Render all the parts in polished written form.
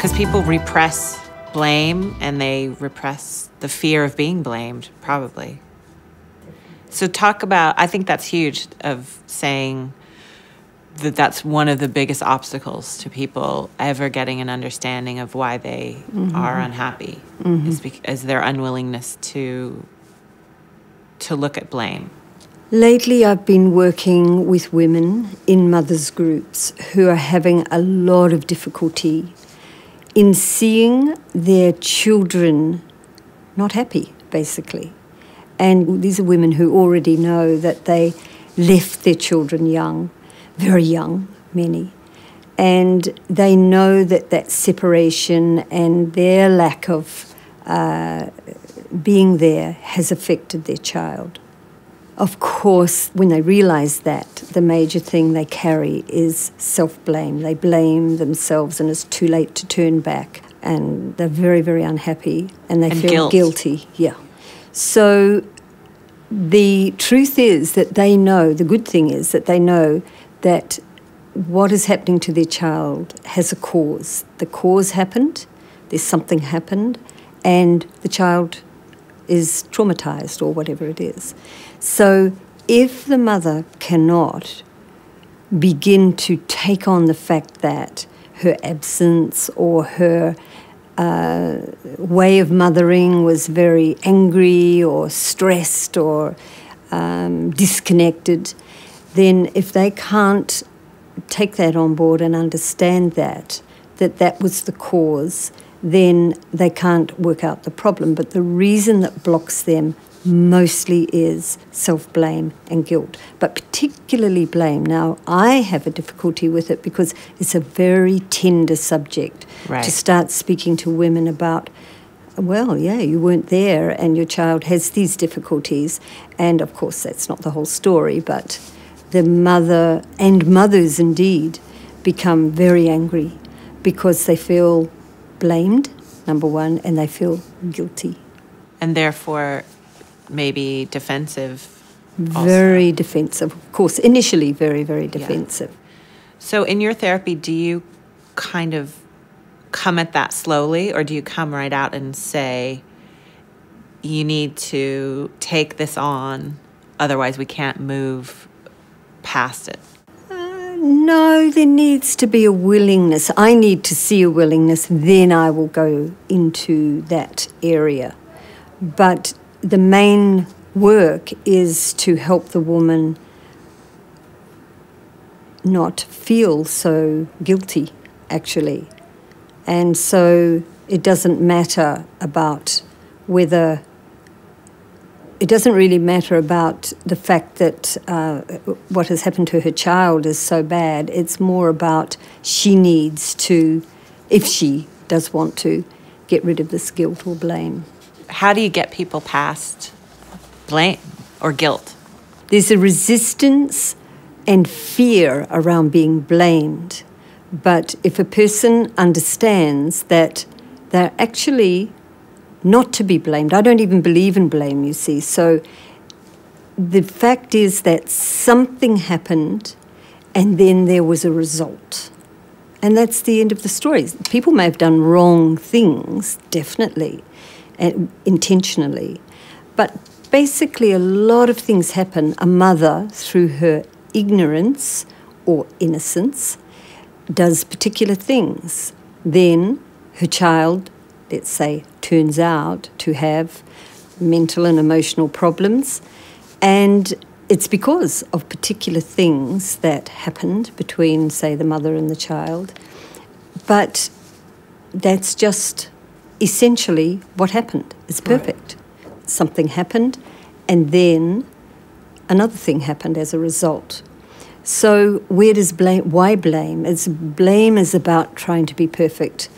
Because people repress blame and they repress the fear of being blamed, probably. So talk about, I think that's huge, of saying that that's one of the biggest obstacles to people ever getting an understanding of why they are unhappy, is their unwillingness to look at blame. Lately, I've been working with women in mothers' groups who are having a lot of difficulty in seeing their children not happy, basically. And these are women who already know that they left their children young, very young, many. And they know that that separation and their lack of being there has affected their child. Of course, when they realise that, the major thing they carry is self-blame. They blame themselves and it's too late to turn back. And they're very, very unhappy and they feel guilty. Yeah. So the truth is that they know, the good thing is that they know that what is happening to their child has a cause. The cause happened, there's something happened, and the child is traumatised or whatever it is. So if the mother cannot begin to take on the fact that her absence or her way of mothering was very angry or stressed or disconnected, then if they can't take that on board and understand that was the cause, then they can't work out the problem. But the reason that blocks them mostly is self-blame and guilt, but particularly blame. Now, I have a difficulty with it because it's a very tender subject to start speaking to women about, well, yeah, you weren't there and your child has these difficulties. And, of course, that's not the whole story, but the mother and mothers, indeed, become very angry because they feel blamed, number one, and they feel guilty. And therefore maybe defensive also. Very defensive, of course. Initially very, very defensive. Yeah. So in your therapy, do you kind of come at that slowly, or do you come right out and say, you need to take this on, otherwise we can't move past it? No, there needs to be a willingness. I need to see a willingness, then I will go into that area. But the main work is to help the woman not feel so guilty, actually. And so it doesn't matter about whether... It doesn't really matter about the fact that what has happened to her child is so bad. It's more about she needs to, if she does want to, get rid of this guilt or blame. How do you get people past blame or guilt? There's a resistance and fear around being blamed. But if a person understands that they're actually not to be blamed, I don't even believe in blame, you see. So the fact is that something happened and then there was a result. And that's the end of the story. People may have done wrong things, definitely, and intentionally. But basically a lot of things happen. A mother, through her ignorance or innocence, does particular things. Then her child, let's say, turns out to have mental and emotional problems, and it's because of particular things that happened between, say, the mother and the child. But that's just essentially what happened. It's perfect. Right. Something happened, and then another thing happened as a result. So where does blame, why blame? Blame is about trying to be perfect.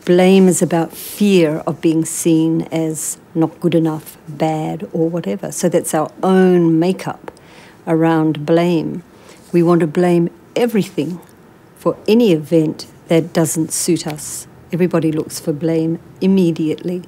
Blame is about fear of being seen as not good enough, bad, or whatever. So that's our own makeup around blame. We want to blame everything for any event that doesn't suit us. Everybody looks for blame immediately.